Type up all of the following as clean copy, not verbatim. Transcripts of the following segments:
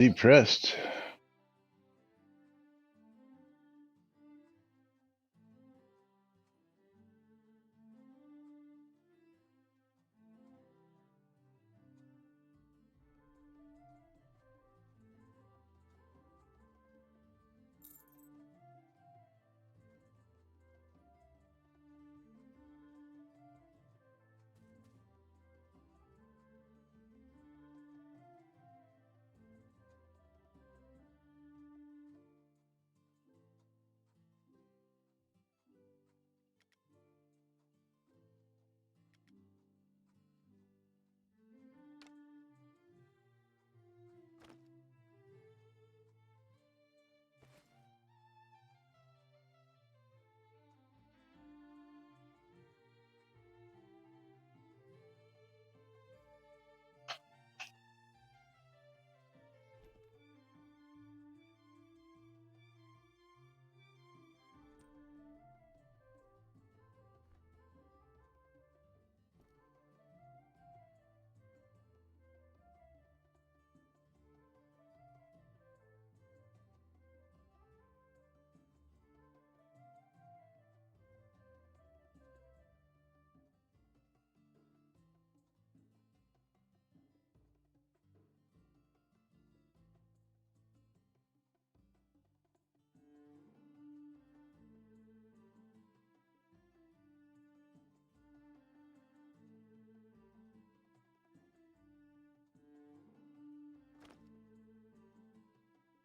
Depressed.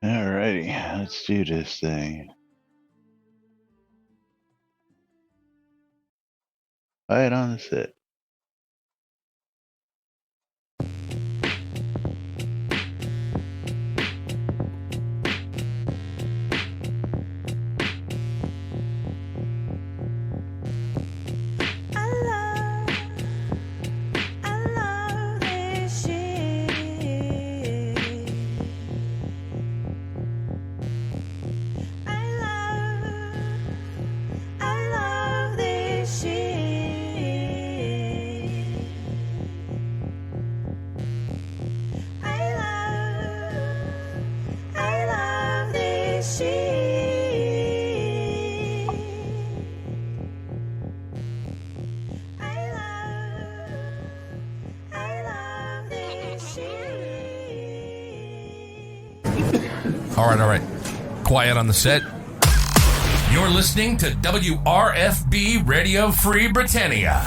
Alrighty, let's do this thing. Right on the set. All right. Quiet on the set. You're listening to WRFB Radio Free Britannia.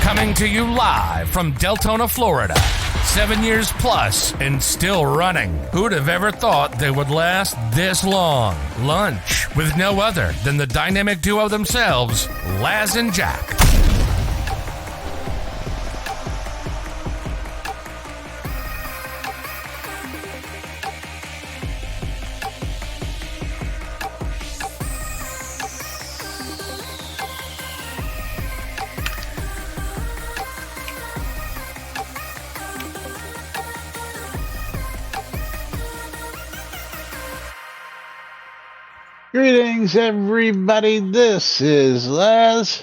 Coming to you live from Deltona, Florida. 7 years plus and still running. Who'd have ever thought they would last this long? Lunch with no other than the dynamic duo themselves, Laz and Jack. Greetings, everybody. This is Laz.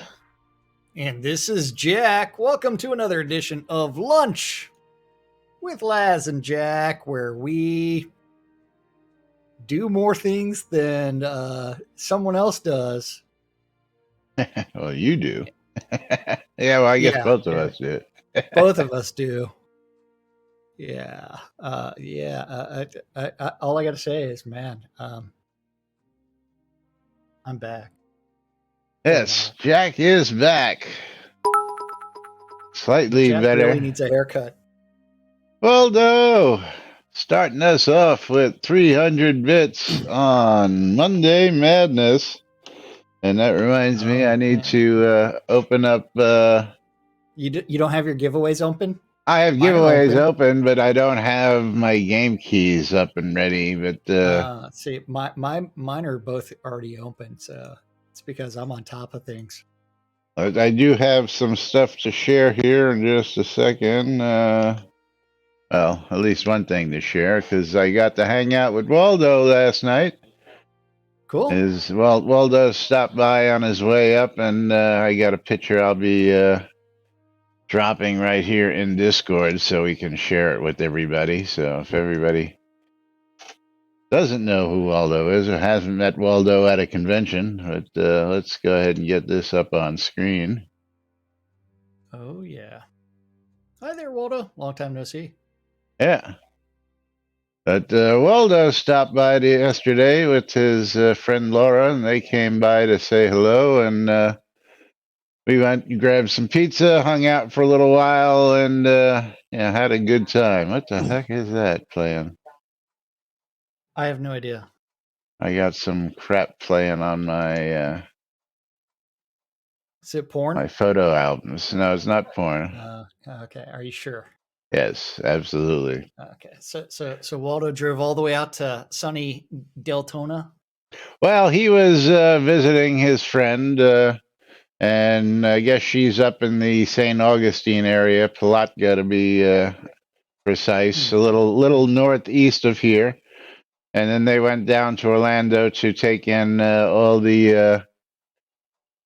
And this is Jack. Welcome to another edition of Lunch with Laz and Jack, where we do more things than someone else does. Well, you do. Yeah, well, I guess both of us do. Both of us do. Yeah. All I got to say is, man, I'm back. Yes, Jack is back. Slightly Jack better. Really needs a haircut. Well, no. Starting us off with 300 bits on Monday Madness. And that reminds me, I need to open up... You don't have your giveaways open? I have giveaways open, but I don't have my game keys up and ready. But see, mine are both already open, so it's because I'm on top of things. I do have some stuff to share here in just a second. Well, at least one thing to share, because I got to hang out with Waldo last night. Cool. Waldo stopped by on his way up, and I got a picture I'll be dropping right here in Discord so we can share it with everybody. So if everybody doesn't know who Waldo is or hasn't met Waldo at a convention, but let's go ahead and get this up on screen. Oh, yeah. Hi there, Waldo. Long time no see. Yeah. But Waldo stopped by yesterday with his friend Laura, and they came by to say hello, and we went and grabbed some pizza, hung out for a little while, and had a good time. What the heck is that playing? I have no idea. I got some crap playing on my Is it porn? my photo albums. No, it's not porn. Okay. Are you sure? Yes, absolutely. Okay. So Waldo drove all the way out to sunny Deltona. Well, he was visiting his friend, and I guess she's up in the St. Augustine area, Palatka to be precise, a little northeast of here. And then they went down to Orlando to take in all the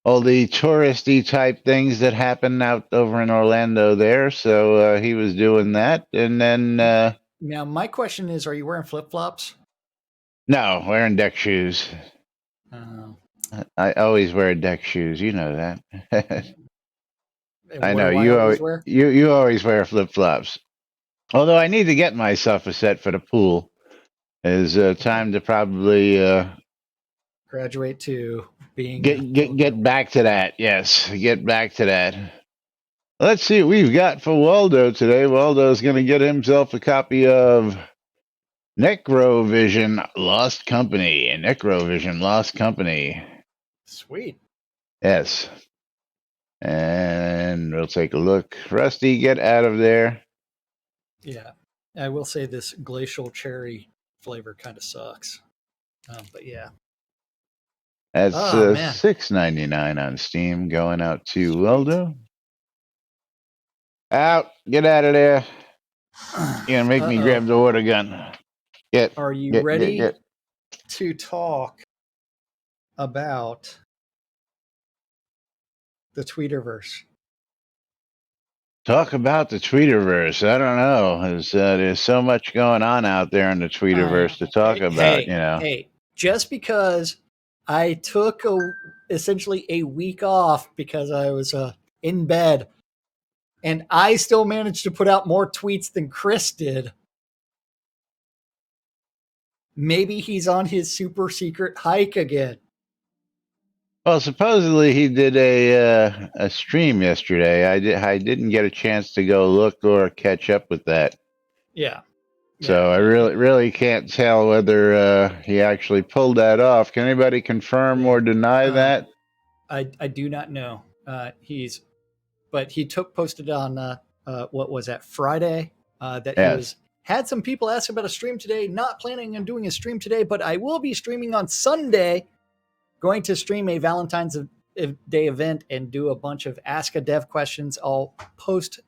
touristy type things that happen out over in Orlando there. So he was doing that, and then Now, my question is: are you wearing flip flops? no, wearing deck shoes. I always wear deck shoes. You know that. I know you always wear? you always wear flip flops. Although I need to get myself a set for the pool. Is time to probably Graduate to being get back to that. Yes, get back to that. Let's see what we've got for Waldo today. Waldo's going to get himself a copy of Necrovision Lost Company. Necrovision Lost Company. Sweet. Yes. And we'll take a look. Rusty, get out of there. Yeah. I will say this glacial cherry flavor kind of sucks. But yeah. That's $6.99 on Steam. Going out to Sweet. Waldo. Out. Get out of there. You're going to make me grab the water gun. Are you ready to talk about the Tweeterverse? Talk about the Tweeterverse. I don't know. There's so much going on out there in the Tweeterverse to talk about, you know. Hey, just because I took essentially a week off because I was in bed, and I still managed to put out more tweets than Chris did. Maybe he's on his super secret hike again. Well, supposedly he did a stream yesterday. I didn't get a chance to go look or catch up with that. Yeah. So I really can't tell whether he actually pulled that off. Can anybody confirm or deny that? I do not know. But he posted on what was that, Friday, that he had some people ask about a stream today. Not planning on doing a stream today, but I will be streaming on Sunday. Going to stream a Valentine's Day event and do a bunch of Ask a Dev questions. I'll post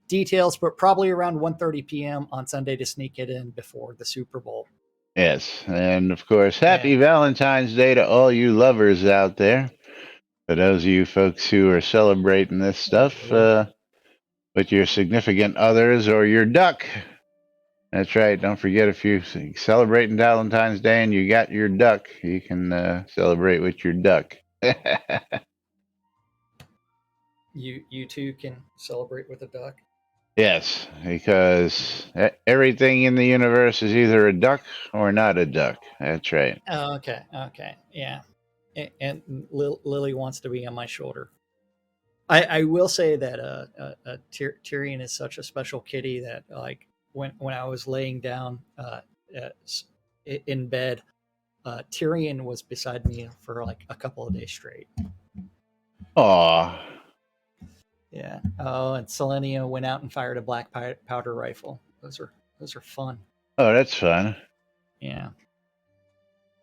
details, but probably around 1:30 p.m. on Sunday to sneak it in before the Super Bowl. Yes, and of course, happy Valentine's Day to all you lovers out there. For those of you folks who are celebrating this stuff with your significant others or your duck. That's right. Don't forget, if you're celebrating Valentine's Day and you got your duck, you can celebrate with your duck. You too can celebrate with a duck. Yes, because everything in the universe is either a duck or not a duck. That's right. Oh, okay, yeah. And Lily wants to be on my shoulder. I will say that Tyrion is such a special kitty that, like, when I was laying down in bed, Tyrion was beside me for like a couple of days straight. Aw. Yeah. Oh, and Selenia went out and fired a black powder rifle. Those are fun. Oh, that's fun. Yeah.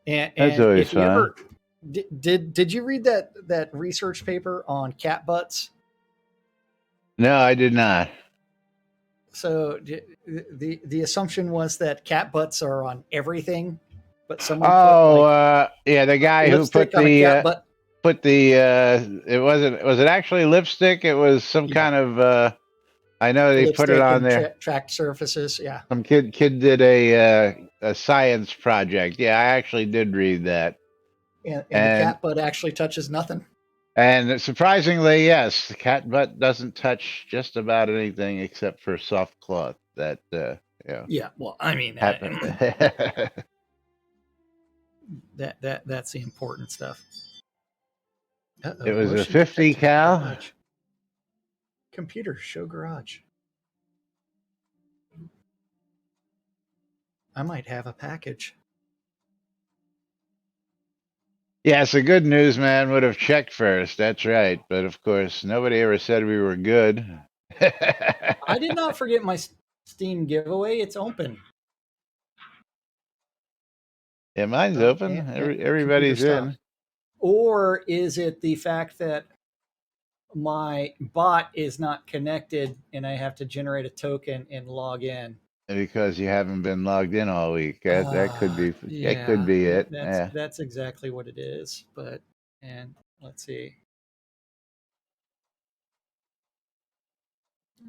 And that's always fun. Did you read that research paper on cat butts? No, I did not. So the assumption was that cat butts are on everything, but someone the guy who put was it actually lipstick? It was some kind of I know they put it on there. Tracked surfaces. Yeah. Some kid did a a science project. Yeah, I actually did read that. And the cat butt actually touches nothing. And surprisingly, yes, the cat butt doesn't touch just about anything except for soft cloth. That Yeah, well, I mean, happen. that's the important stuff. It was a Motion 50 detected in cal. garage. Computer show garage. I might have a package. Yes, the good news man would have checked first. That's right. But of course, nobody ever said we were good. I did not forget my Steam giveaway. It's open. Yeah, mine's Oh, open. computer Everybody's stopped. in. Or is it the fact that my bot is not connected and I have to generate a token and log in? Because you haven't been logged in all week. That could be Yeah, it. that's Yeah. that's exactly what it is. But and let's see,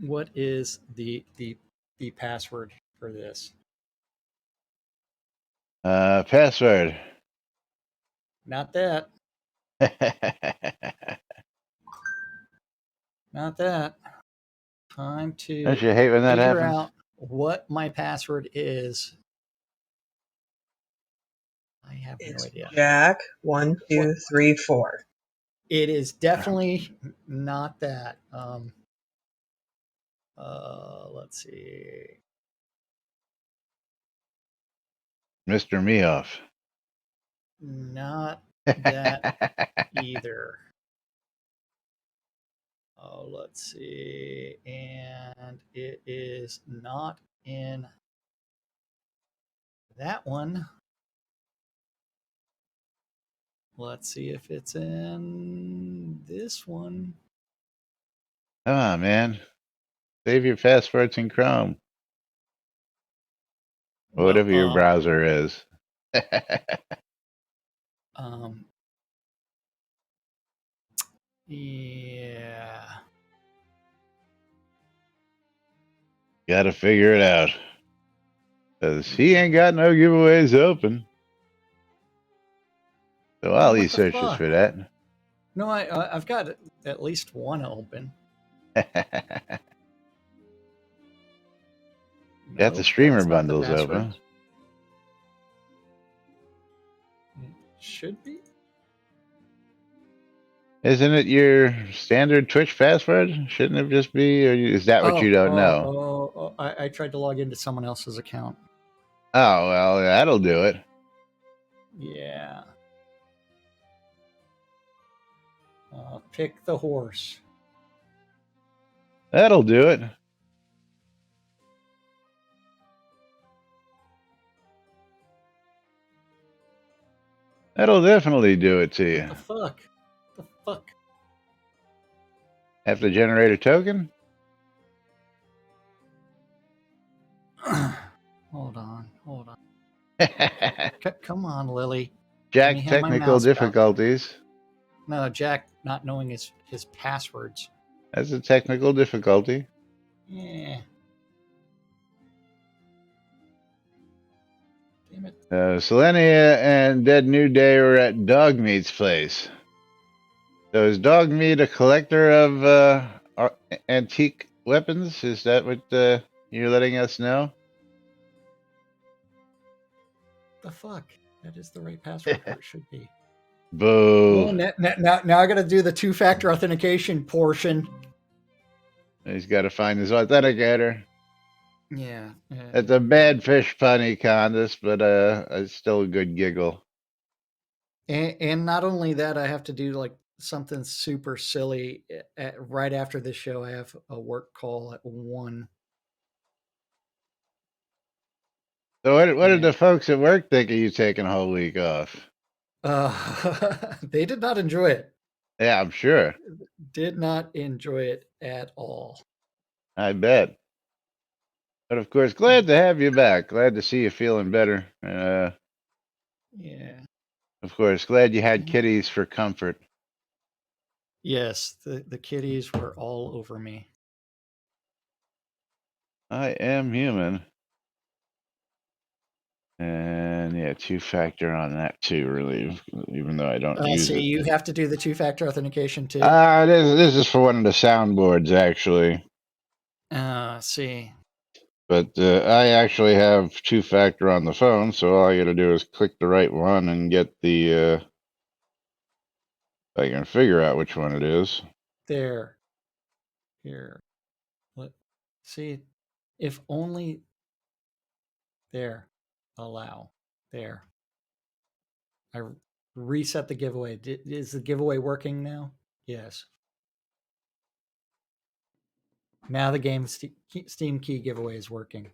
what is the password for this? Password. Not that. Not that. Time Don't to you hate when that figure happens? out what my password is. I have no It's idea. Jack 1234. It is definitely not that. Let's see. Mr. Meoff. Not that either. Oh, let's see. And it is not in that one. Let's see if it's in this one. Come on, man. Save your passwords in Chrome. Or Well, whatever your browser is. um, yeah. Gotta figure it out. Because he ain't got no giveaways open. So while he What the searches fuck? for that. No, I've got at least one open. Got the Nope, streamer that's not the bundles password. open. It should be. Isn't it your standard Twitch password? Shouldn't it just be? Or is that what you don't know? I tried to log into someone else's account. Oh, well, that'll do it. Yeah. Pick the horse. That'll do it. That'll definitely do it to you. What the fuck? The fuck? Have to generate a token? Hold on. Come on, Lily. Let me Jack, have my technical mouse back. difficulties. No, Jack not knowing his passwords. That's a technical difficulty. Yeah. Damn it. Selenia and Dead New Day were at Dogmeat's place. So is Dogmeat a collector of antique weapons? Is that what you're letting us know? The fuck? That is the right password where it should be. Boo. Oh, now I got to do the two-factor authentication portion. He's got to find his authenticator. Yeah. It's a bad fish pun, Candace, but it's still a good giggle. And not only that, I have to do like something super silly right after this show. I have a work call at 1. So what did the folks at work think of you taking a whole week off? They did not enjoy it. Yeah, I'm sure. Did not enjoy it at all. I bet. But of course, glad to have you back. Glad to see you feeling better. Yeah. Of course, glad you had kitties for comfort. Yes, the kitties were all over me. I am human. And yeah, two-factor on that too, really, even though I don't use So it. you have to do the two-factor authentication too. This is for one of the soundboards, actually. See. But I actually have two-factor on the phone, so all I got to do is click the right one and get the. I can figure out which one it is. There. Here. See, if only. There. Allow. There. I reset the giveaway. Is the giveaway working now? Yes. Now the game Steam key giveaway is working.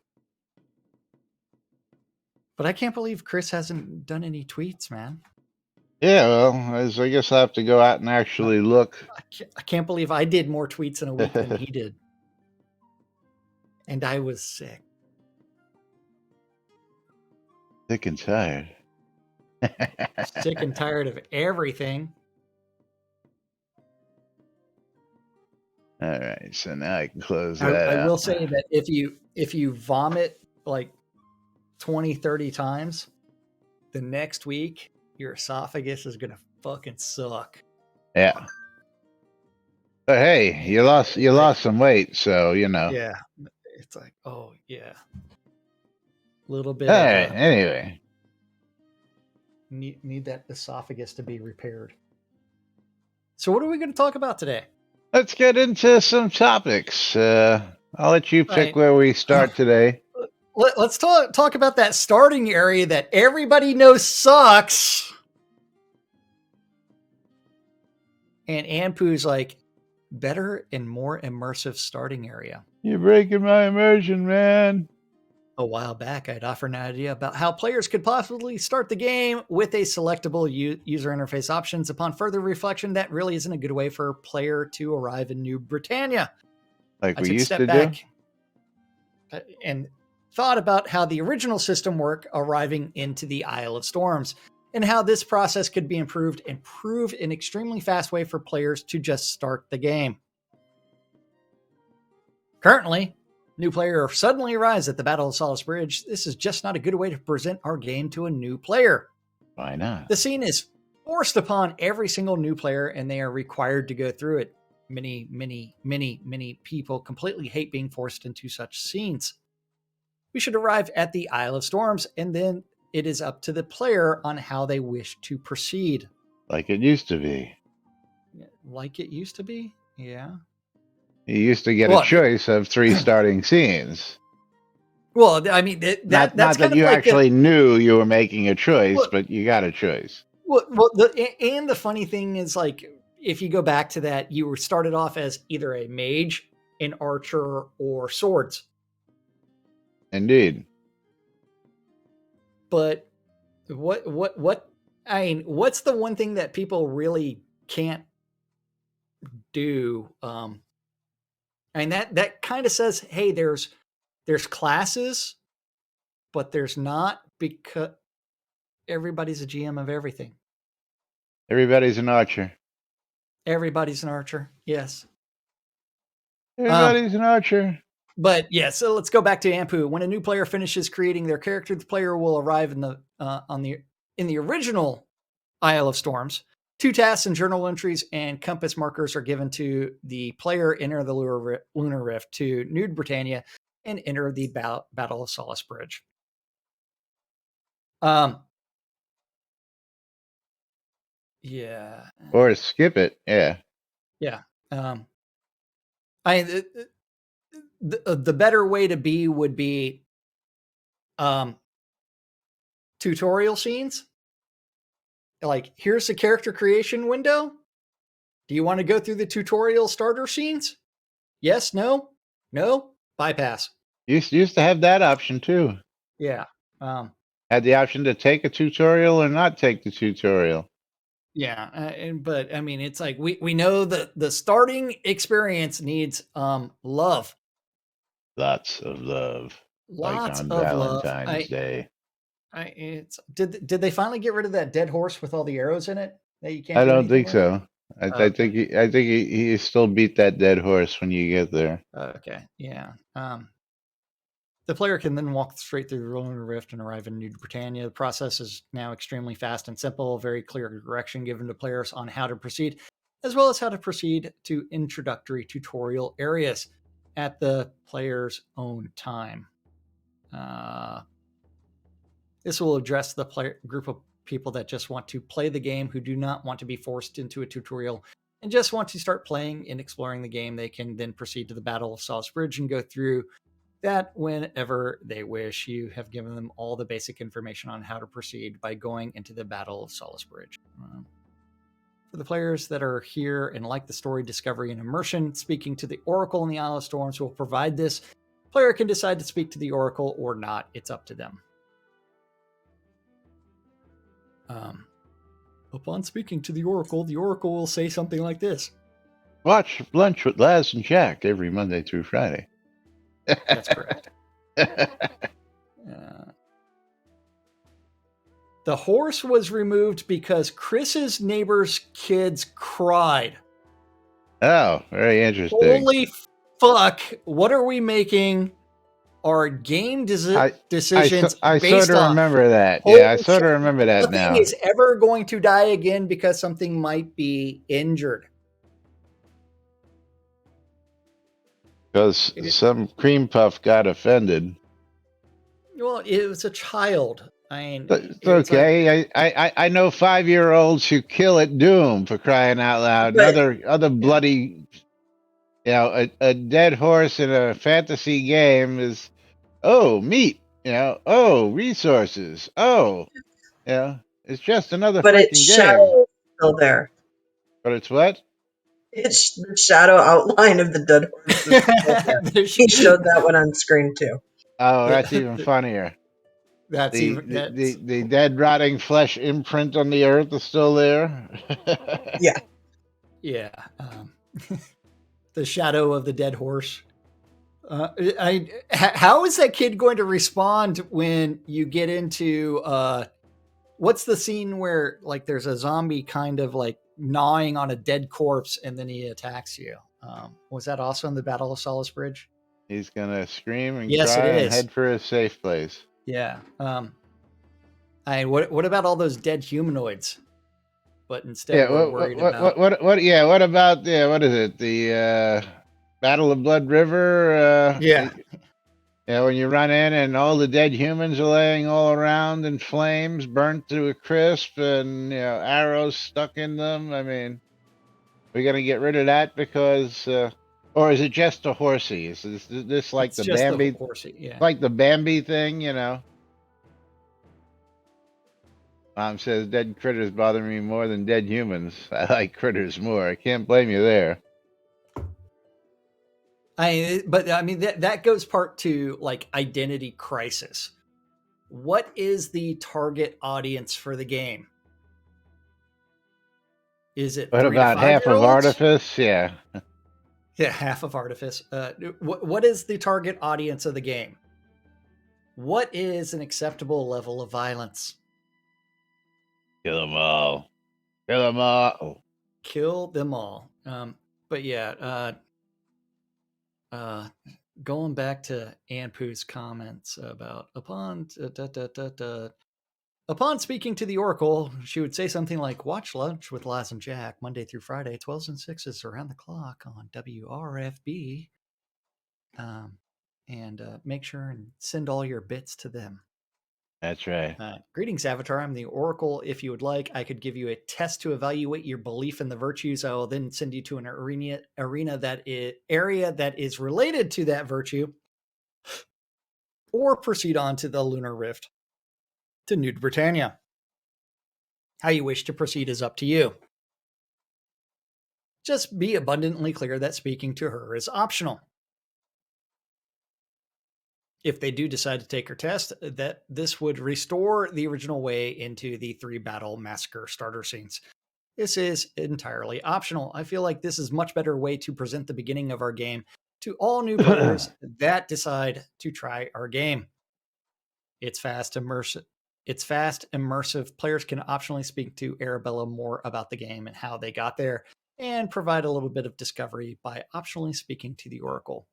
But I can't believe Chris hasn't done any tweets, man. Yeah, well, I guess I have to go out and actually look. I can't believe I did more tweets in a week than he did. And I was sick. Sick and tired. Sick and tired of everything. All right, so now I can close that I out. will say that if you vomit like 20, 30 times, the next week your esophagus is gonna fucking suck. Yeah. But hey, you lost some weight, so you know. Yeah. It's like, oh yeah. A little bit All right, anyway. Need that esophagus to be repaired. So what are we going to talk about today? Let's get into some topics. I'll let you pick where we start today. Let's talk about that starting area that everybody knows sucks. And Ampu's like, better and more immersive starting area. You're breaking my immersion, man. A while back, I'd offered an idea about how players could possibly start the game with a selectable user interface options. Upon further reflection, that really isn't a good way for a player to arrive in New Britannia. Like I we took a used step to back and thought about how the original system worked arriving into the Isle of Storms and how this process could be improved and prove an extremely fast way for players to just start the game. Currently, new player suddenly arrives at the Battle of Solace Bridge. This is just not a good way to present our game to a new player. Why not? The scene is forced upon every single new player, and they are required to go through it. Many people completely hate being forced into such scenes. We should arrive at the Isle of Storms, and then it is up to the player on how they wish to proceed. Like it used to be. Like it used to be? Yeah. You used to get a choice of 3 starting scenes. Well, I mean, that's not that you actually knew you were making a choice, but you got a choice. Well, and the funny thing is, like, if you go back to that, you were started off as either a mage, an archer, or swords. Indeed. But what? I mean, what's the one thing that people really can't do? And that kind of says, hey, there's classes, but there's not, because everybody's a GM of everything. Everybody's an archer. Everybody's an archer. Yes. Everybody's an archer. But yeah, so let's go back to Ampu. When a new player finishes creating their character, the player will arrive in the original Isle of Storms. 2 tasks and journal entries and compass markers are given to the player. Enter the Lunar Rift to New Britannia and enter the Battle of Solace Bridge. Yeah. Or skip it. Yeah. Yeah. The better way to be would be tutorial scenes. Like, here's the character creation window. Do you want to go through the tutorial starter scenes? Yes, no, bypass. Used to have that option too. Yeah. Had the option to take a tutorial or not take the tutorial. Yeah, but I mean, it's like we know that the starting experience needs love. Lots of love. Lots like on of Valentine's Day. Did they finally get rid of that dead horse with all the arrows in it that you can't? I don't think so. I think he still beat that dead horse when you get there. Okay, yeah. The player can then walk straight through the Lunar Rift and arrive in New Britannia. The process is now extremely fast and simple, very clear direction given to players on how to proceed, as well as how to proceed to introductory tutorial areas at the player's own time. This will address the group of people that just want to play the game, who do not want to be forced into a tutorial and just want to start playing and exploring the game. They can then proceed to the Battle of Solace Bridge and go through that whenever they wish. You have given them all the basic information on how to proceed by going into the Battle of Solace Bridge. For the players that are here and like the story, discovery, and immersion, speaking to the Oracle in the Isle of Storms will provide this. Player can decide to speak to the Oracle or not. It's up to them. Upon speaking to the Oracle will say something like this. Watch Lunch with Laz and Jack every Monday through Friday. That's correct. The horse was removed because Chris's neighbor's kids cried. Oh, very interesting. Holy fuck. What are we making our game decisions I based sort of on? remember that. Holy Yeah, I sort of remember that now. Nothing is ever going to die again because something might be injured. Because some cream puff got offended. Well, it was a child. I mean, it's okay. Like, I know 5-year-olds who kill at Doom, for crying out loud. But, other bloody, a dead horse in a fantasy game is, oh, meat. Oh, resources. Oh, it's just another but fucking its game. shadow is still there. But it's what? It's the shadow outline of the dead horse is still there. He showed that one on screen too. Oh, that's even funnier. The dead, rotting flesh imprint on the earth is still there. Yeah. Yeah. The shadow of the dead horse. How is that kid going to respond when you get into what's the scene where like there's a zombie kind of like gnawing on a dead corpse and then he attacks you? Was that also in the Battle of Solace Bridge? He's gonna scream and Yes, cry it and is. head for a safe place. Yeah. What about all those dead humanoids? But instead, we're worried about what about what is it? The Battle of Blood River? When you run in and all the dead humans are laying all around in flames, burnt to a crisp, and arrows stuck in them. I mean, we're gonna get rid of that because, or is it just a horsey? Is this like it's the just Bambi? The horsey, yeah. Like the Bambi thing, Mom says dead critters bother me more than dead humans. I like critters more. I can't blame you there. That goes part to like identity crisis. What is the target audience for the game? Is it what about half of Artifice? Yeah. Yeah, half of Artifice. What is the target audience of the game? What is an acceptable level of violence? Kill them all. Kill them all. Kill them all. But yeah, going back to Anpu's comments about upon speaking to the Oracle, she would say something like, watch Lunch with Laz and Jack Monday through Friday, 12s and 6s around the clock on WRFB. And make sure and send all your bits to them. That's right. Greetings, Avatar. I'm the Oracle. If you would like, I could give you a test to evaluate your belief in the virtues. I will then send you to an area that is related to that virtue, or proceed on to the Lunar Rift to New Britannia. How you wish to proceed is up to you. Just be abundantly clear that speaking to her is optional. If they do decide to take her test, that this would restore the original way into the 3 battle massacre starter scenes. This is entirely optional. I feel like this is a much better way to present the beginning of our game to all new players that decide to try our game. It's fast, immersive. Players can optionally speak to Arabella more about the game and how they got there, and provide a little bit of discovery by optionally speaking to the Oracle.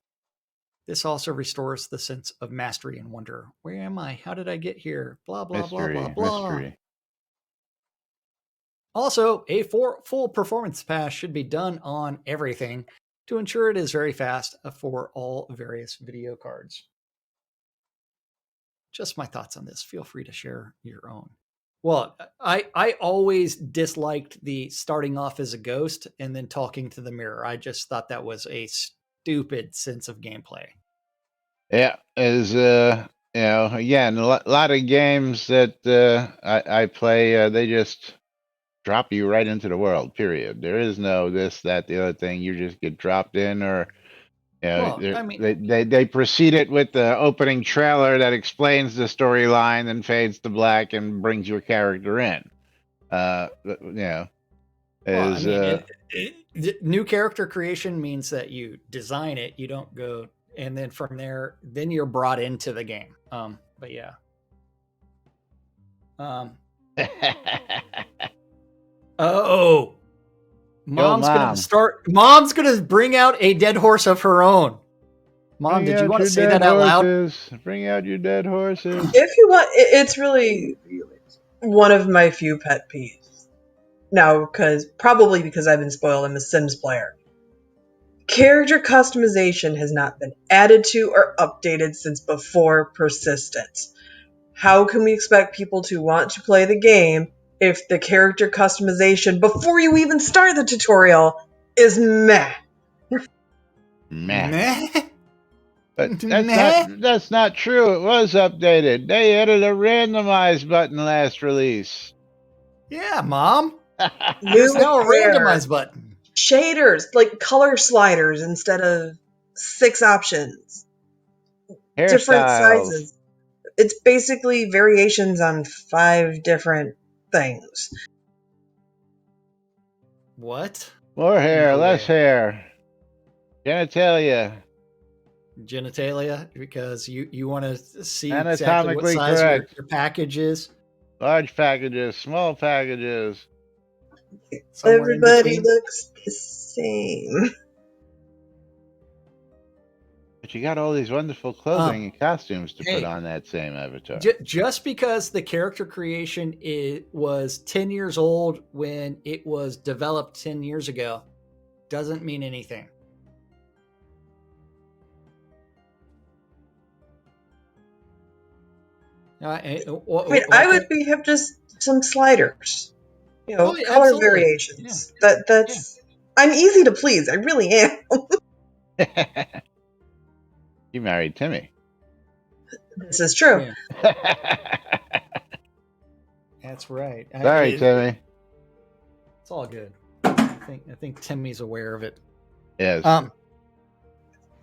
This also restores the sense of mastery and wonder. Where am I? How did I get here? Blah, blah, blah, blah, blah. Mystery. Also, a full performance pass should be done on everything to ensure it is very fast for all various video cards. Just my thoughts on this. Feel free to share your own. Well, I always disliked the starting off as a ghost and then talking to the mirror. I just thought that was a stupid sense of gameplay. Yeah, again, a lot of games that I play, they just drop you right into the world. Period. There is no this, that, the other thing. You just get dropped in, or they precede it with the opening trailer that explains the storyline, then fades to black and brings your character in. New character creation means that you design it, you don't go, and then from there, then you're brought into the game. But yeah. Mom's gonna bring out a dead horse of her own. Mom, did you want to say that out loud? Bring out your dead horses. If you want, it's really one of my few pet peeves. Now, probably because I've been spoiled, I'm a Sims player. Character customization has not been added to or updated since before persistence. How can we expect people to want to play the game if the character customization before you even start the tutorial is meh? Meh. But that's not true. It was updated. They added a randomize button last release. Yeah, Mom. There's now a randomize button. Shaders, like color sliders instead of 6 options. Different sizes. It's basically variations on 5 different things. What? More hair, less hair. Genitalia, because you want to see anatomically exactly what size correct. Your package is. Large packages, small packages. Everybody looks the same. But you got all these wonderful clothing and costumes to put on that same avatar. Just because the character creation was 10 years old when it was developed 10 years ago doesn't mean anything. I would have just some sliders, color absolutely. Variations. Yeah. That's I'm easy to please. I really am. You married Timmy. This is true. Yeah. That's right. Sorry, Timmy. It's all good. I think Timmy's aware of it. Yes.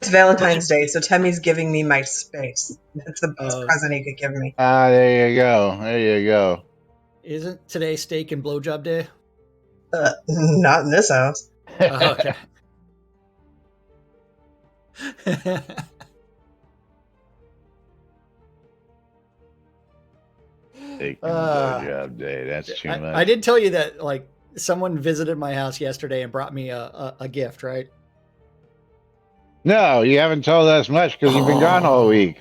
It's Valentine's Day, so Timmy's giving me my space. That's the best present he could give me. There you go. There you go. Isn't today steak and blowjob day? Not in this house. Okay. Steak and blowjob day. That's too much. I did tell you that, like, someone visited my house yesterday and brought me a gift, right? No, you haven't told us much because you've been gone all week.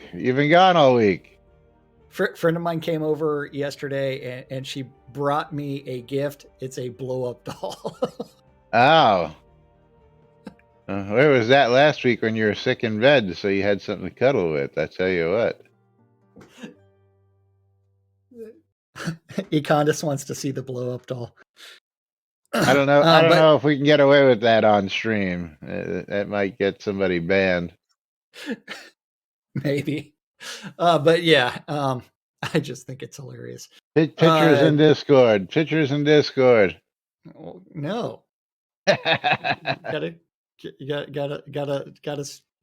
Friend of mine came over yesterday and she brought me a gift. It's a blow-up doll. Oh. Where was that last week when you were sick in bed so you had something to cuddle with? I tell you what. Econdas wants to see the blow-up doll. I don't know. I don't know if we can get away with that on stream. That might get somebody banned. Maybe. But yeah, I just think it's hilarious. Pictures in Discord. Well, no. gotta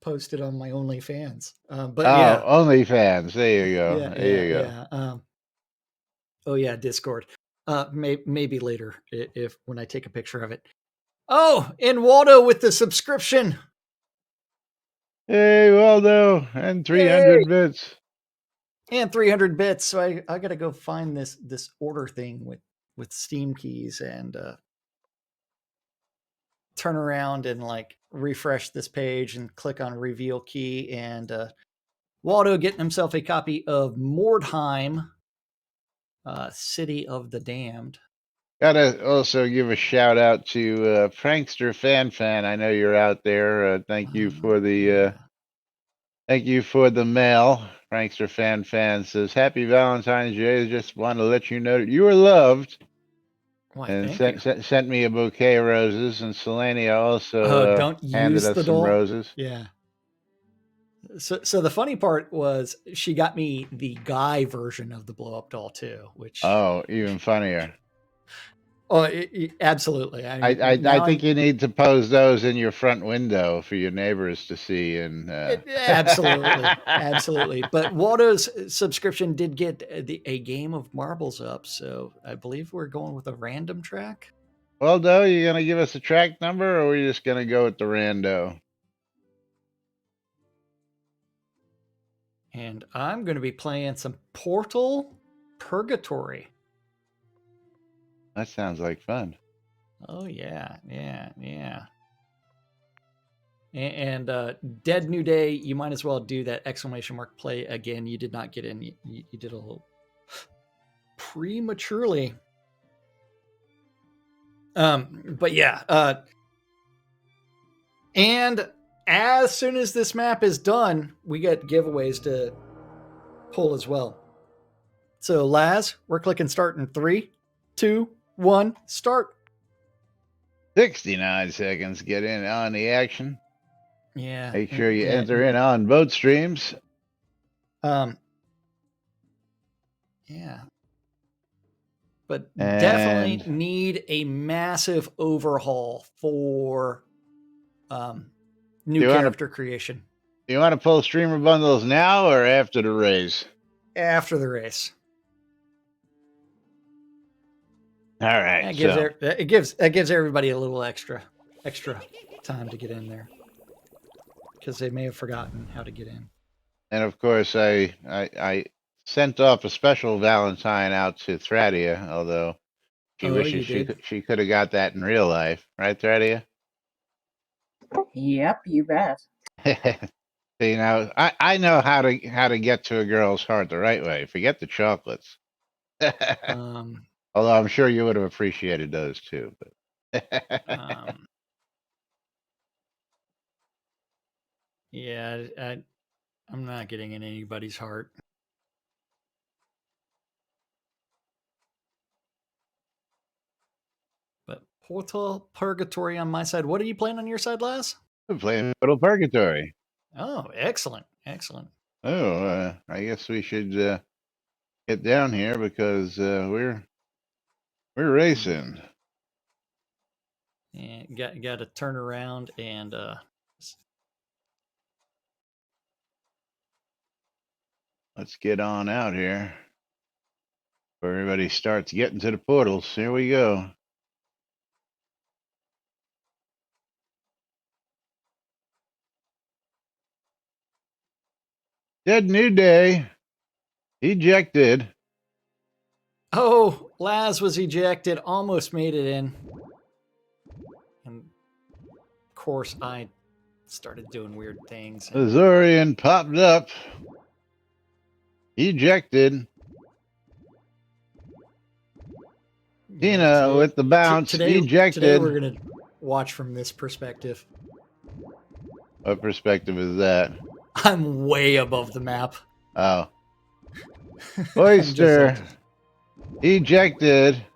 post it on my OnlyFans. OnlyFans. There you go. Yeah. Oh yeah, Discord. Maybe later when I take a picture of it. Oh, and Waldo with the subscription. Hey, Waldo, and 300 bits. And 300 bits. So I got to go find this order thing with Steam keys and turn around and like refresh this page and click on reveal key, and Waldo getting himself a copy of Mordheim, City of the Damned. Gotta also give a shout out to Prankster Fan. I know you're out there. Thank you for the mail. Prankster Fan says, "Happy Valentine's Day. Just want to let you know that you are loved." Why, And thank you. sent me a bouquet of roses. And Selenia also Don't handed use us the some doll. roses. Yeah. So the funny part was she got me the guy version of the blow up doll too, which Even funnier. Absolutely. I think you need to pose those in your front window for your neighbors to see. And absolutely. But Waldo's subscription did get a game of marbles up, so I believe we're going with a random track. Waldo, you gonna give us a track number, or are we just gonna go with the rando? And I'm going to be playing some Portal Purgatory. That sounds like fun. Oh, yeah. And Dead New Day, you might as well do that exclamation mark play again. You did not get in. You did a little prematurely. But yeah. And as soon as this map is done, we get giveaways to pull as well. So Laz, we're clicking start in 3, 2, 1, start. 69 seconds. Get in on the action. Yeah. Make sure you enter in on both streams. Yeah. But definitely need a massive overhaul for new character creation. Do you want to pull streamer bundles now or after the race? After the race. All right. It gives everybody a little extra time to get in there, because they may have forgotten how to get in. And of course, I sent off a special Valentine out to Thradia, although she wishes she could have got that in real life, right, Thradia? Yep, you bet. You know, I know how to get to a girl's heart the right way. Forget the chocolates. Although I'm sure you would have appreciated those too. But yeah, I'm not getting in anybody's heart. But Portal Purgatory on my side. What are you playing on your side, Laz? I'm playing Portal Purgatory. Oh, excellent. Oh, I guess we should get down here because we're racing. And got to turn around and let's get on out here before everybody starts getting to the portals. Here we go. Dead New Day ejected. Oh, Laz was ejected, almost made it in. And of course, I started doing weird things. Azorian popped up. Ejected. Tina with the bounce. Ejected. Today we're going to watch from this perspective. What perspective is that? I'm way above the map. Oh. Oyster. Ejected.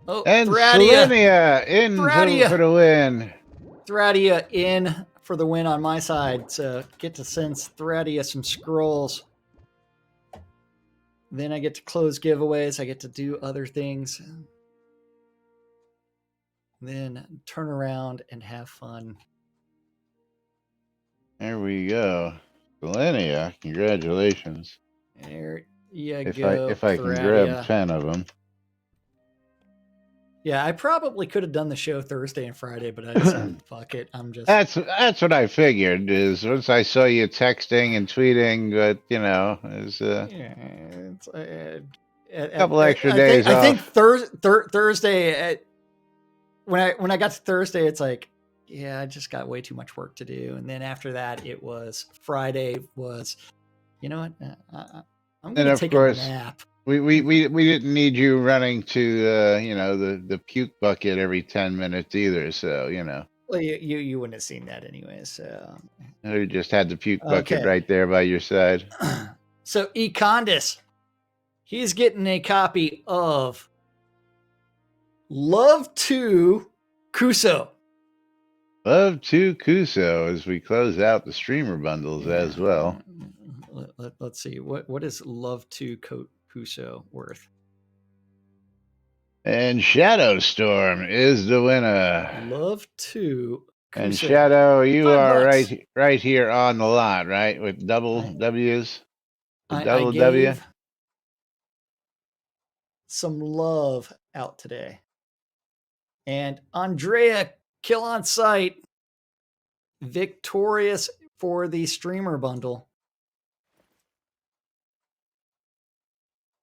Oh, and Selenia in for the win. Thradia in for the win on my side. So get to send Thradia some scrolls. Then I get to close giveaways. I get to do other things. Then turn around and have fun. There we go. Selenia, congratulations. There you go. If I can grab 10 of them. Yeah, I probably could have done the show Thursday and Friday, but I decided, fuck it. I'm just. That's what I figured. Is once I saw you texting and tweeting, but you know, is it's a couple extra days off. I think Thursday. When I got to Thursday, it's like yeah, I just got way too much work to do. And then after that, it was Friday was, you know what? I'm And going to of take course, a nap. we didn't need you running to the puke bucket every 10 minutes either. So Well, you wouldn't have seen that anyway. So, you just had the puke bucket okay. right there by your side. So, Econdis, he's getting a copy of Love to Kuso. Love to Kuso as we close out the streamer bundles as well. Let's see. What is Love to Kuso worth? And Shadow Storm is the winner. Love to Kuso. And Shadow, you are $5. right here on the lot, right? With double W's? The double W? gave some love out today. And Andrea Kill on Sight, victorious for the streamer bundle.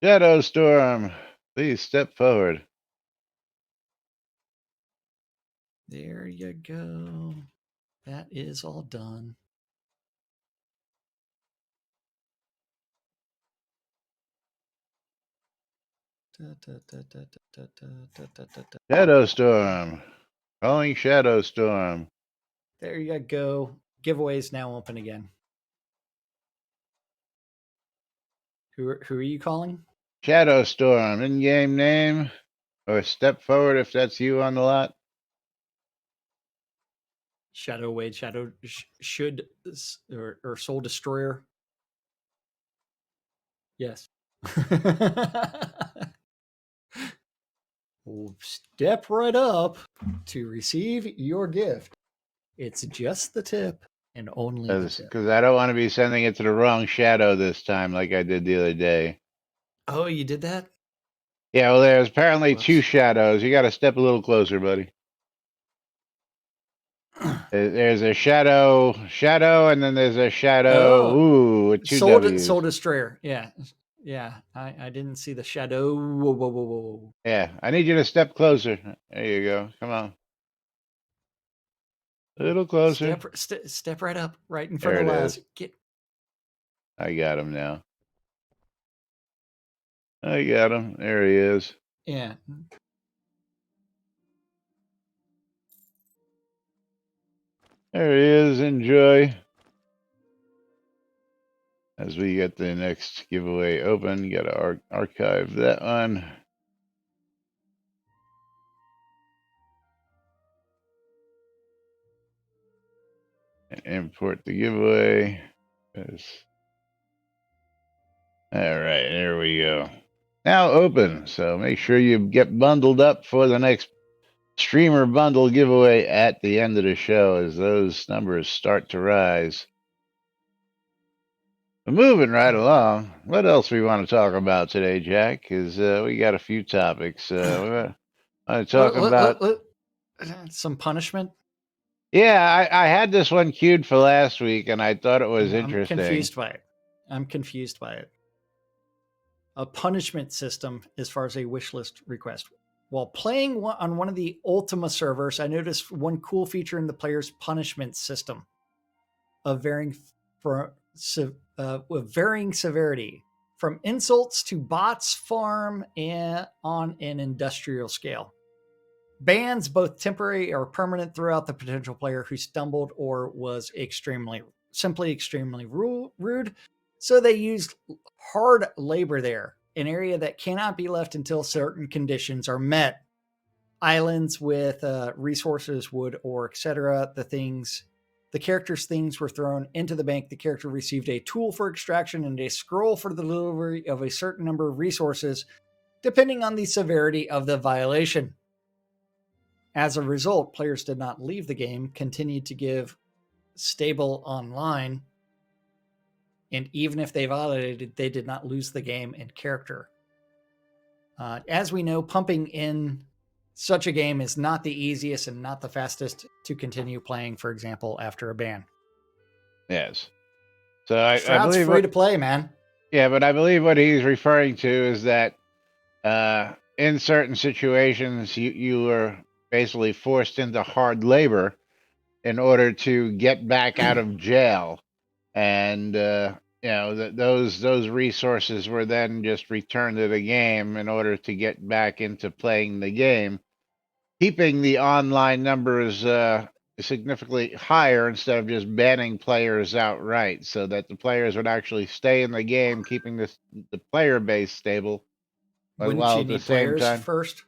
Shadow Storm, please step forward. There you go. That is all done. Shadow Storm. Calling Shadow Storm. There you go. Giveaway is now open again. Who are you calling? Shadow Storm, in-game name, or step forward if that's you on the lot. Shadow Wade, should or Soul Destroyer. Yes. Step right up to receive your gift. It's just the tip and only the tip. Because I don't want to be sending it to the wrong Shadow this time like I did the other day. Oh, you did that? Yeah, well, there's apparently two Shadows. You got to step a little closer, buddy. There's a shadow, and then there's a shadow. Ooh, with two W's. Soul Destroyer. Yeah. I didn't see the shadow. Whoa. Yeah, I need you to step closer. There you go. Come on. A little closer. Step right up, right in front of Laz. I got him now. I got him. There he is. Yeah. There he is. Enjoy. As we get the next giveaway open, got to archive that one. And import the giveaway. All right, there we go. Now open. So make sure you get bundled up for the next streamer bundle giveaway at the end of the show as those numbers start to rise. Moving right along, what else we want to talk about today, Jack? Because we got a few topics. We want to talk about some punishment. Yeah, I had this one queued for last week, and I thought it was interesting. I'm confused by it. A punishment system as far as a wish list request. While playing on one of the Ultima servers, I noticed one cool feature in the player's punishment system of varying severity, from insults to bots farm and on an industrial scale. Bans, both temporary or permanent, throughout the potential player who stumbled or was extremely rude. So they used hard labor there, an area that cannot be left until certain conditions are met. Islands with resources, wood, or etc. The character's things were thrown into the bank. The character received a tool for extraction and a scroll for the delivery of a certain number of resources, depending on the severity of the violation. As a result, players did not leave the game, continued to give stable online, and even if they violated, they did not lose the game in character. As we know, pumping in such a game is not the easiest and not the fastest to continue playing, for example, after a ban. Yes. So I Shroud's believe free to play, man. Yeah, but I believe what he's referring to is that in certain situations, you were basically forced into hard labor, in order to get back out of jail. And those resources were then just returned to the game in order to get back into playing the game, keeping the online numbers significantly higher instead of just banning players outright, so that the players would actually stay in the game, keeping the player base stable, Wouldn't while you at the need same players time. first?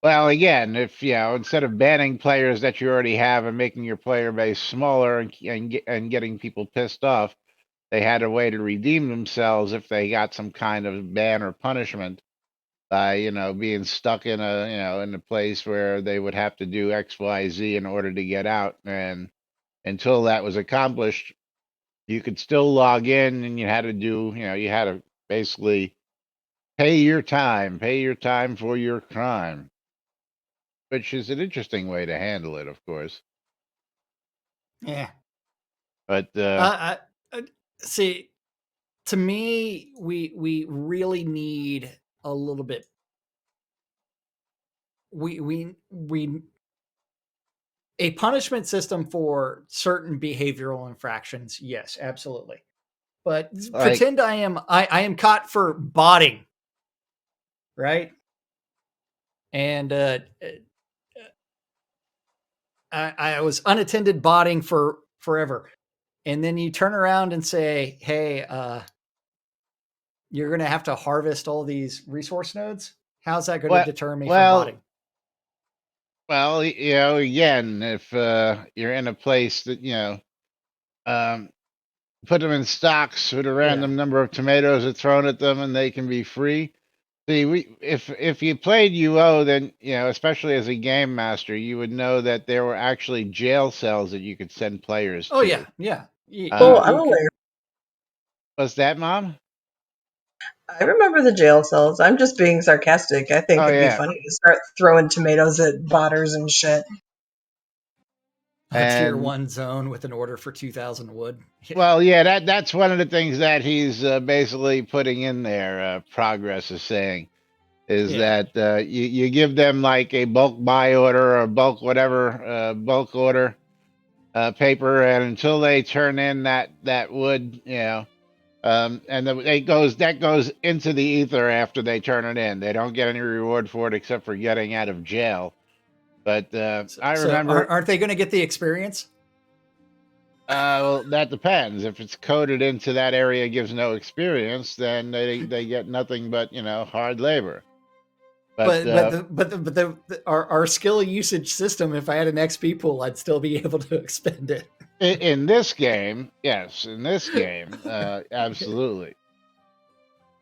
Well, again, if instead of banning players that you already have and making your player base smaller and getting people pissed off, they had a way to redeem themselves if they got some kind of ban or punishment by being stuck in a place where they would have to do XYZ in order to get out. And until that was accomplished, you could still log in, and you had to basically pay your time for your crime, which is an interesting way to handle it, of course. Yeah. But See, to me, we really need a little bit. We a punishment system for certain behavioral infractions. Yes, absolutely. But like, pretend I am caught for botting, right? And I was unattended botting for forever. And then you turn around and say, "Hey, you're going to have to harvest all these resource nodes." How's that going to well, deter me from well, botting? well, again, if you're in a place that um, put them in stocks with a Yeah. random number of tomatoes are thrown at them, and they can be free. See, if you played UO, then especially as a game master, you would know that there were actually jail cells that you could send players Oh yeah, to. yeah. You, Oh, you, Uh, I'm you could. aware. was that, Mom? I remember the jail cells. I'm just being sarcastic. I think Oh it'd be yeah, funny to start throwing tomatoes at botters and shit. A tier and one zone with an order for 2,000 wood. well, yeah, that's one of the things that he's basically putting in there. Progress is saying is Yeah. that you give them like a bulk buy order or bulk whatever bulk order paper, and until they turn in that wood, and that goes into the ether after they turn it in. They don't get any reward for it except for getting out of jail. But I So remember. aren't they going to get the experience? Well, that depends. If it's coded into that area gives no experience, then they get nothing but hard labor. But Our skill usage system. If I had an XP pool, I'd still be able to expend it. in this game, yes, in this game, absolutely.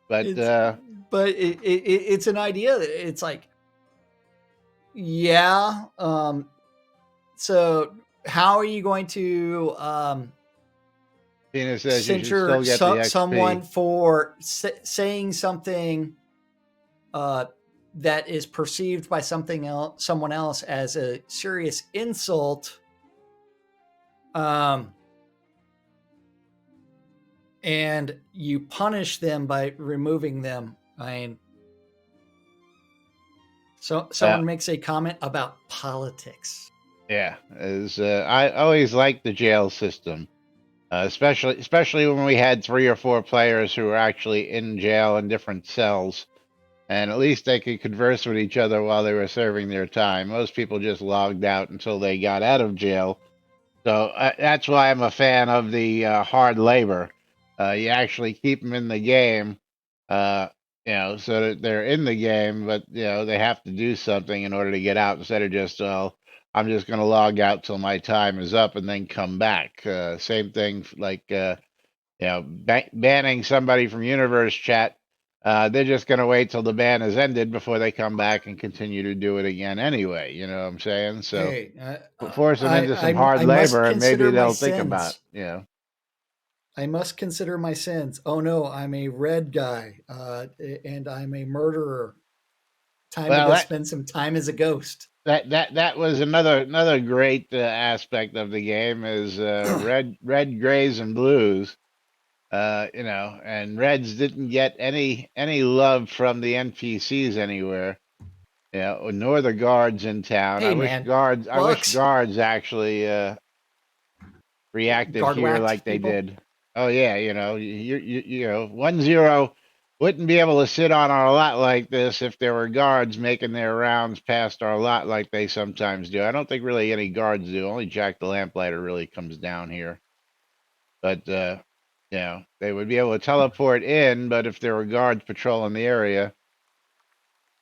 But It's it's an idea. It's like, yeah. So how are you going to Tina says you should censure still get the someone XP. for saying something that is perceived by someone else as a serious insult, and you punish them by removing them? I mean, so Uh, someone makes a comment about politics. yeah, I always liked the jail system, especially when we had 3 or 4 players who were actually in jail in different cells, and at least they could converse with each other while they were serving their time. Most people just logged out until they got out of jail. So that's why I'm a fan of the hard labor. You actually keep them in the game, uh, so that they're in the game, but they have to do something in order to get out instead of just, well, I'm just going to log out till my time is up and then come back. Same thing like banning somebody from universe chat. They're just going to wait till the ban is ended before they come back and continue to do it again anyway. You know what I'm saying? So Hey, force them into some hard I must labor, and maybe consider my they'll think about. sins. Yeah. I must consider my sins. Oh no, I'm a red guy, and I'm a murderer. Time to Well, go spend some time as a ghost. that was another great aspect of the game is red, grays, and blues. And reds didn't get any love from the NPCs anywhere. Yeah, nor the guards in town. Hey, man, I wish Bucks guards actually reacted guard here whacked like they people. did. Oh yeah, you know, 1-0 wouldn't be able to sit on our lot like this if there were guards making their rounds past our lot like they sometimes do. I don't think really any guards do. Only Jack the Lamplighter really comes down here. But you know, they would be able to teleport in, but if there were guards patrolling the area,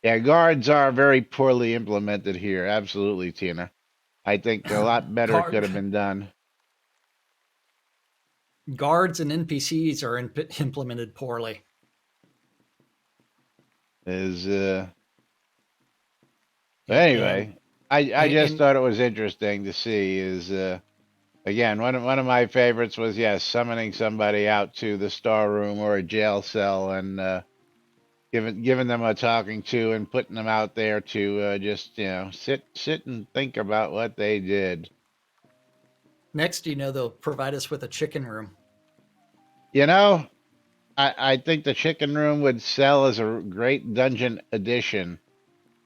yeah, guards are very poorly implemented here. Absolutely, Tina. I think a lot better could Guard have been done. guards and NPCs are implemented poorly. Is But And anyway, I just and thought it was interesting to see is again one of my favorites was yes summoning somebody out to the star room or a jail cell and giving them a talking to and putting them out there to just sit and think about what they did. next, they'll provide us with a chicken room. You know, I think the chicken room would sell as a great dungeon addition.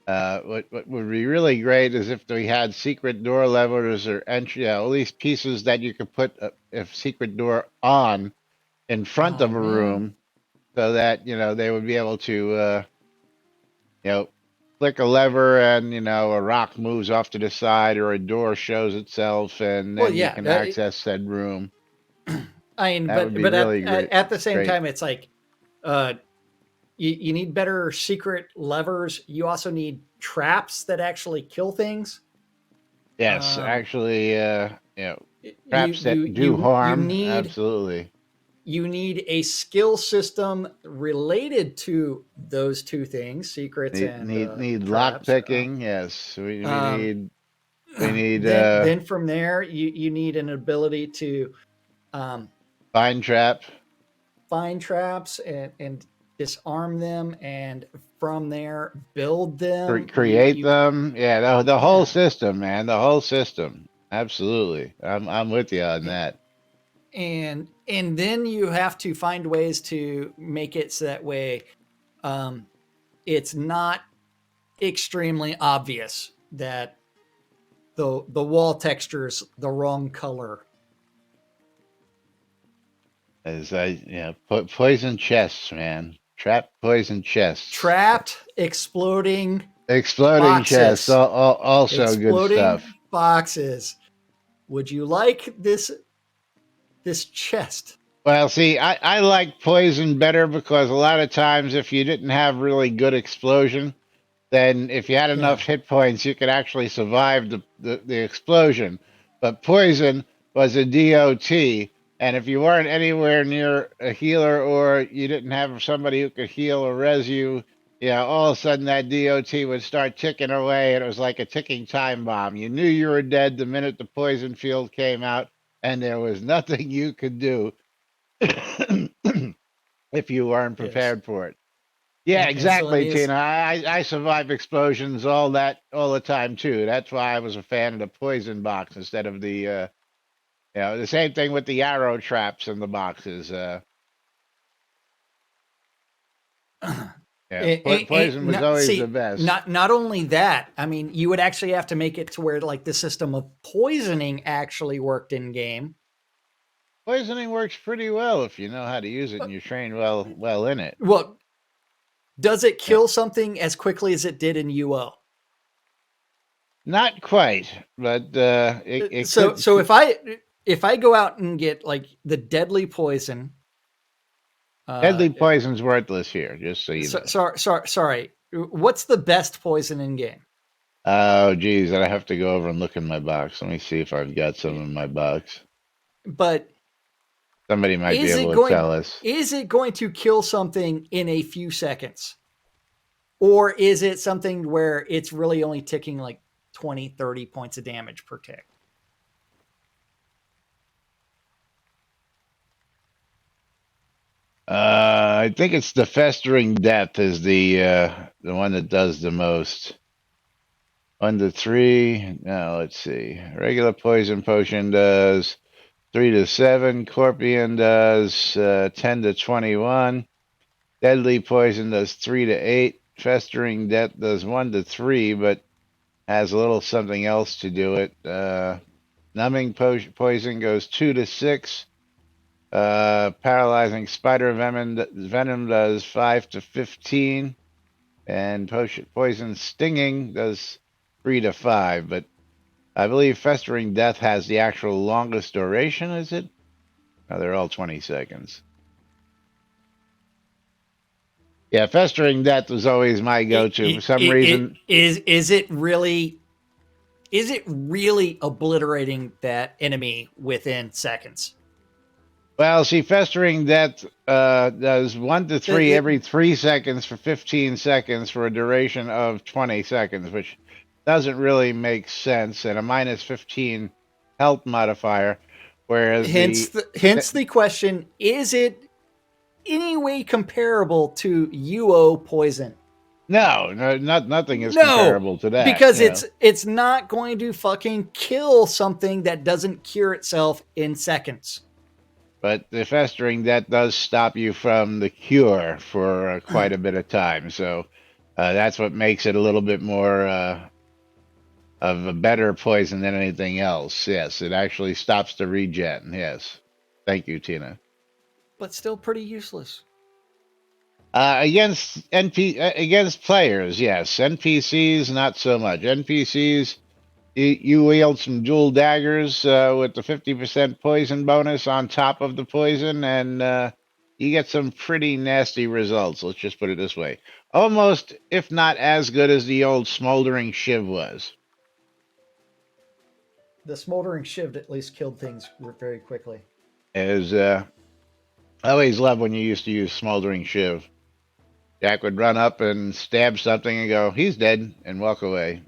What would be really great is if we had secret door levers or entry, at least pieces that you could put a secret door on in front Oh of a man. room, so that they would be able to you know flick a lever and a rock moves off to the side or a door shows itself and Well, then you yeah. can access said room. I mean, That would be but really great. at the same Great. time, it's like uh, you need better secret levers. You also need traps that actually kill things. Yes, Um, actually, you traps you that do you you harm. need Absolutely. you need a skill system related to those two things, secrets and Need lock traps. picking. Yes, we Um, need then from there, you need an ability to um, find trap, find traps and disarm them, and from there build them. create You them. Yeah, the whole yeah, system, man. The whole system. Absolutely. I'm with you on and that. and then you have to find ways to make it so that way um, it's not extremely obvious that the wall texture is the wrong color. As poison chests, man. Trap poison chests. Trapped exploding Exploding chests. boxes. Also good Exploding stuff. boxes. Would you like this chest? Well, see, I like poison better because a lot of times if you didn't have really good explosion, then if you had Yeah. enough hit points, you could actually survive the explosion. But poison was a DOT, and if you weren't anywhere near a healer or you didn't have somebody who could heal or res you, all of a sudden that DOT would start ticking away, and it was like a ticking time bomb. You knew you were dead the minute the poison field came out, and there was nothing you could do if you weren't Yes. prepared for it. Yeah, And so let exactly, me just Tina. I survive explosions all the time too. That's why I was a fan of the poison box instead of the same thing with the arrow traps in the boxes. Poison was always the see, best. not only that, I mean, you would actually have to make it to where like the system of poisoning actually worked in game. Poisoning works pretty well if you know how to use it and you train well in it. Well, does it Yeah. kill something as quickly as it did in UO? Not quite, but it So could. so if I go out and get like the deadly poison, uh, Deadly poison's worthless here, just so you know. sorry, what's the best poison in game? Oh, geez, I have to go over and look in my box. Let me see if I've got some in my box. But Somebody might be able to tell us. is it going to kill something in a few seconds? Or is it something where it's really only ticking like 20, 30 points of damage per tick? I think it's the festering death is the one that does the most. 1 to 3. Now let's see. Regular poison potion does 3 to 7. Scorpion does 10 to 21. Deadly poison does 3 to 8. Festering Death does 1 to 3, but has a little something else to do it. Numbing Poison goes 2 to 6. Paralyzing Spider Venom does 5 to 15. And Poison Stinging does 3 to 5. But I believe Festering Death has the actual longest duration, is it? No, they're all 20 seconds. Yeah, Festering Death was always my go-to. For some reason, is it really obliterating that enemy within seconds? well, see, Festering Death does 1 to 3 every 3 seconds for 15 seconds for a duration of 20 seconds, which doesn't really make sense, and a minus 15 health modifier. Whereas hence the question: is it any way comparable to UO poison? No, nothing is comparable to that. Because it's not going to fucking kill something that doesn't cure itself in seconds. But the Festering Death does stop you from the cure for quite a bit of time, so that's what makes it a little bit more of a better poison than anything else. Yes, it actually stops the regen. Yes, thank you, Tina. But still pretty useless. Against players, yes. NPCs, not so much. NPCs, you wield some dual daggers with the 50% poison bonus on top of the poison, and you get some pretty nasty results. Let's just put it this way: almost, if not as good as the old smoldering shiv was. The smoldering shiv at least killed things very quickly. I always loved when you used to use smoldering shiv. Jack would run up and stab something and go, "He's dead," and walk away.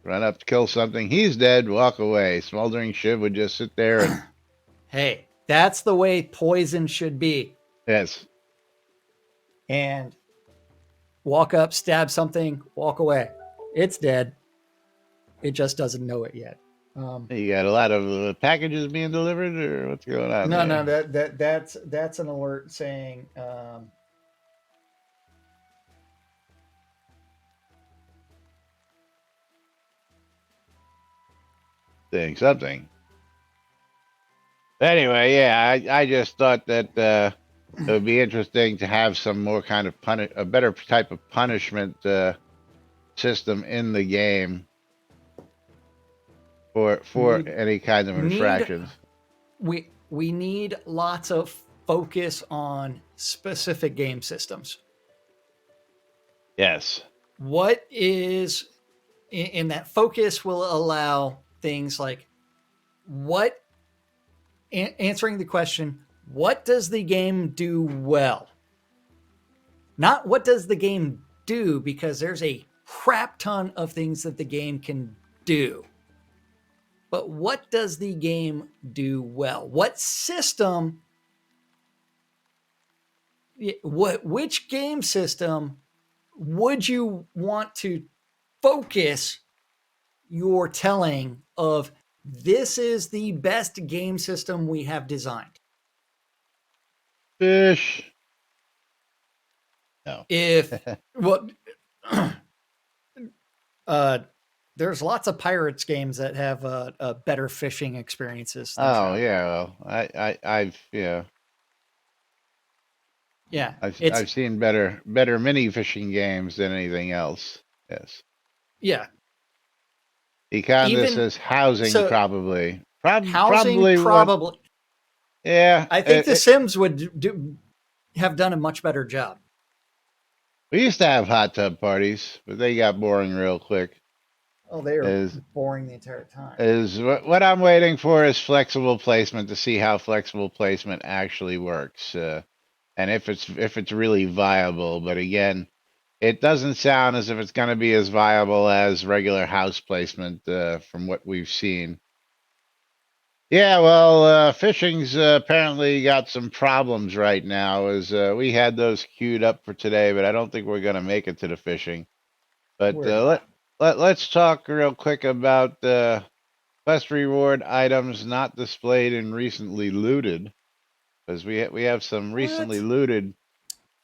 Run up to kill something, "He's dead," walk away. Smoldering shiv would just sit there and. Hey, that's the way poison should be. Yes. And walk up, stab something, walk away. It's dead. It just doesn't know it yet. You got a lot of packages being delivered, or what's going on? No, there? that's an alert saying. Saying something. Anyway, yeah, I just thought that it would be interesting to have some more kind of a better type of punishment system in the game for any kind of infractions. We need lots of focus on specific game systems. Yes. What is in that focus will allow things like answering the question, what does the game do well? Not what does the game do, because there's a crap ton of things that the game can do. But what does the game do well? What system, which game system would you want to focus your telling of? This is the best game system we have designed. Fish. No. If well, there's lots of pirates games that have better fishing experiences. Oh Shroud. Yeah, well, I've yeah, I've seen better mini fishing games than anything else. Yes. Yeah. Econda says housing, so, probably. Housing probably. Yeah. I think The Sims would have done a much better job. We used to have hot tub parties, but they got boring real quick. Oh, they were boring the entire time. What I'm waiting for is flexible placement to see how flexible placement actually works, and if it's really viable. But again, it doesn't sound as if it's going to be as viable as regular house placement from what we've seen. Yeah, well, fishing's apparently got some problems right now. As we had those queued up for today, but I don't think we're going to make it to the fishing. But let's talk real quick about quest reward items not displayed and recently looted, because we have some recently looted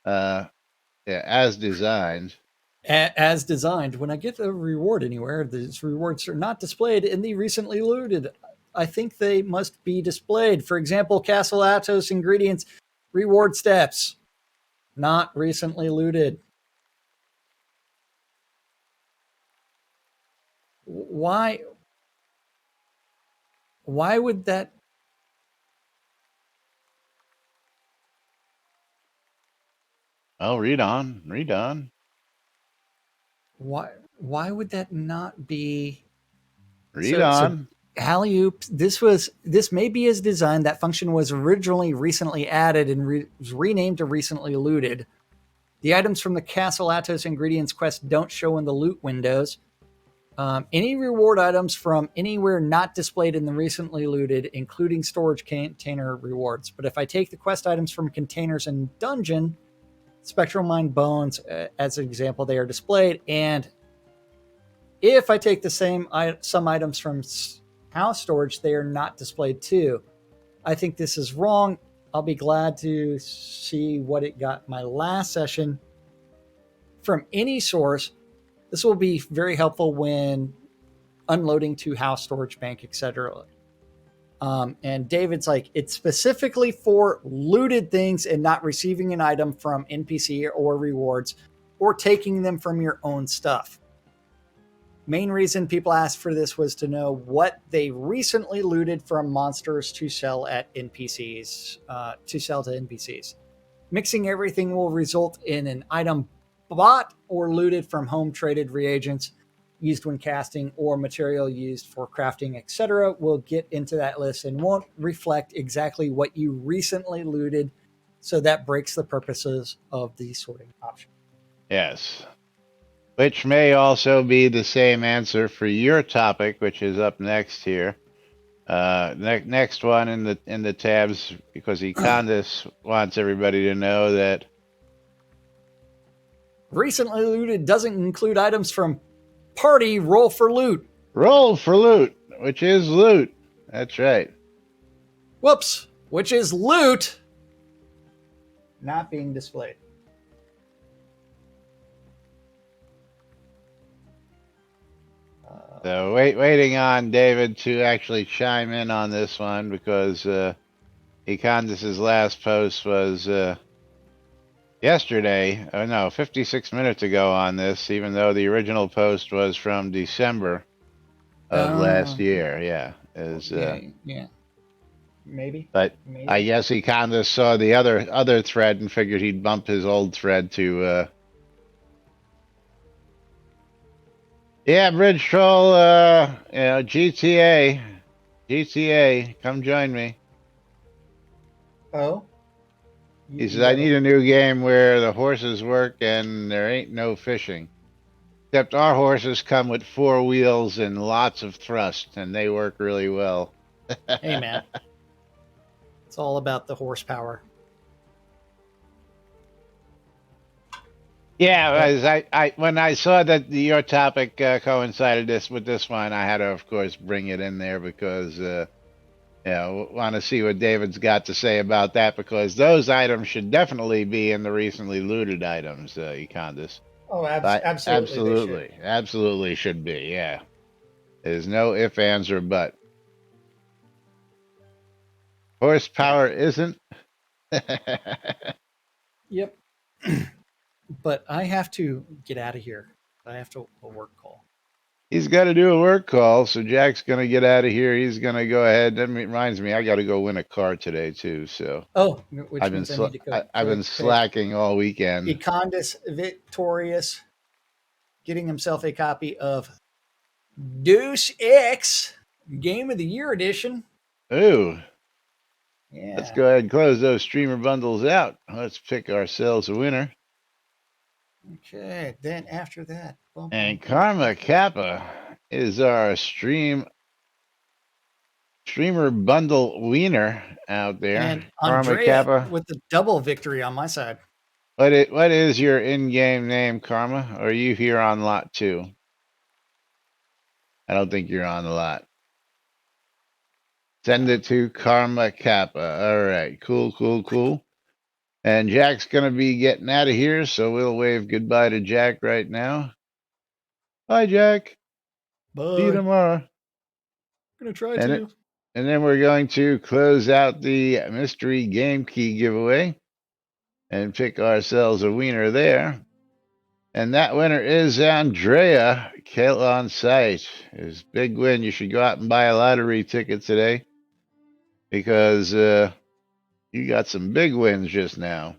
as designed. As designed, when I get a reward anywhere, these rewards are not displayed in the recently looted. I think they must be displayed. For example, Castle Atos ingredients, reward steps, not recently looted. Why? Why would that? Oh, read on. Read on. Why? Why would that not be? Read So on. Alley-oop, this may be as designed. That function was originally recently added and was renamed to recently looted. The items from the Castle Atos ingredients quest don't show in the loot windows. Any reward items from anywhere not displayed in the recently looted, including storage container rewards. But if I take the quest items from containers in dungeon, Spectral Mind Bones, as an example, they are displayed. And if I take the some items from house storage, they are not displayed too. I think this is wrong. I'll be glad to see what it got my last session from any source. This will be very helpful when unloading to house storage bank, etc. And David's like, it's specifically for looted things and not receiving an item from NPC or rewards or taking them from your own stuff. Main reason people asked for this was to know what they recently looted from monsters to sell at NPCs, to sell to NPCs. Mixing everything will result in an item bought or looted from home traded reagents used when casting or material used for crafting, etc. We'll get into that list and won't reflect exactly what you recently looted, so that breaks the purposes of the sorting option. Yes. Which may also be the same answer for your topic, which is up next here. Next one in the tabs, because Econdis wants everybody to know that recently looted doesn't include items from party roll for loot. Roll for loot, which is loot. That's right. Whoops, which is loot not being displayed. So waiting on David to actually chime in on this one, because Econdis's last post was yesterday. Oh no, 56 minutes ago on this, even though the original post was from December of last year. Yeah, yeah, maybe. But Maybe. I guess Econdis saw the other thread and figured he'd bump his old thread to. Yeah, Bridge Troll, GTA, come join me. Oh? He says, I need a new game where the horses work and there ain't no fishing. Except our horses come with 4 wheels and lots of thrust, and they work really well. Hey, man. It's all about the horsepower. Yeah, I when I saw that your topic coincided with this one, I had to, of course, bring it in there because, want to see what David's got to say about that, because those items should definitely be in the recently looted items, Econdis. Oh, absolutely. Absolutely should be, yeah. There's no ifs, ands, or but. Horsepower isn't. Yep. But I have to get out of here. I have a work call. He's got to do a work call, so Jack's going to get out of here. He's going to go ahead. That reminds me, I got to go win a car today, too. So which I've means been I need to go. I've been slacking all weekend. Econdis Victorious getting himself a copy of Deus Ex Game of the Year Edition. Ooh. Yeah. Let's go ahead and close those streamer bundles out. Let's pick ourselves a winner. Okay, then after that. And Karma Kappa is our streamer bundle wiener out there. And Karma Andrea Kappa with the double victory on my side. What is your in-game name, Karma? Or are you here on lot 2? I don't think you're on the lot. Send it to Karma Kappa. All right, cool. And Jack's going to be getting out of here, so we'll wave goodbye to Jack right now. Bye, Jack. Bye. See you tomorrow. Gonna try And to. and then we're going to close out the mystery game key giveaway and pick ourselves a winner there. And that winner is Andrea, Kill on Sight. His big win. You should go out and buy a lottery ticket today because you got some big wins just now.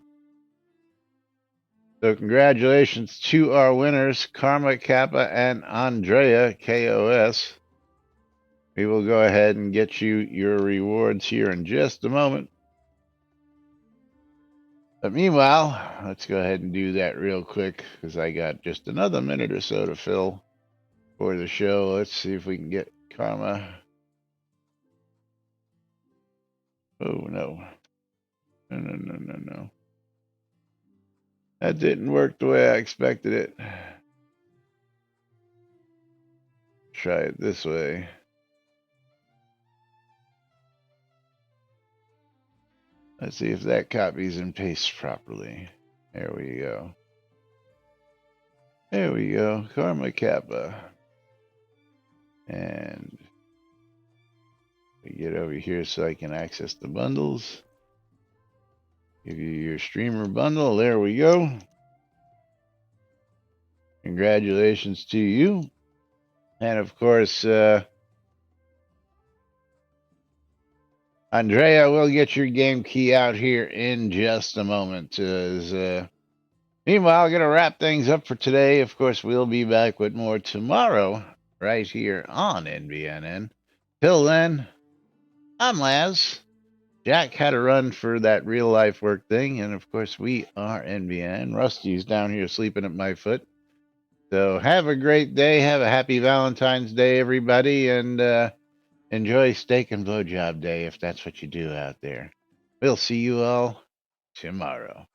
So congratulations to our winners, Karma Kappa and Andrea, KOS. We will go ahead and get you your rewards here in just a moment. But meanwhile, let's go ahead and do that real quick because I got just another minute or so to fill for the show. Let's see if we can get Karma. Oh, no. No. That didn't work the way I expected it. Try it this way. Let's see if that copies and pastes properly. There we go. There we go. Karma Kappa. And we get over here so I can access the bundles. Give you your streamer bundle. There we go. Congratulations to you. And of course, Andrea will get your game key out here in just a moment. Meanwhile, I'm going to wrap things up for today. Of course, we'll be back with more tomorrow right here on NBNN. Till then, I'm Laz. Jack had a run for that real life work thing. And of course, we are NBNN. Rusty's down here sleeping at my foot. So have a great day. Have a happy Valentine's Day, everybody. And enjoy steak and blowjob day if that's what you do out there. We'll see you all tomorrow.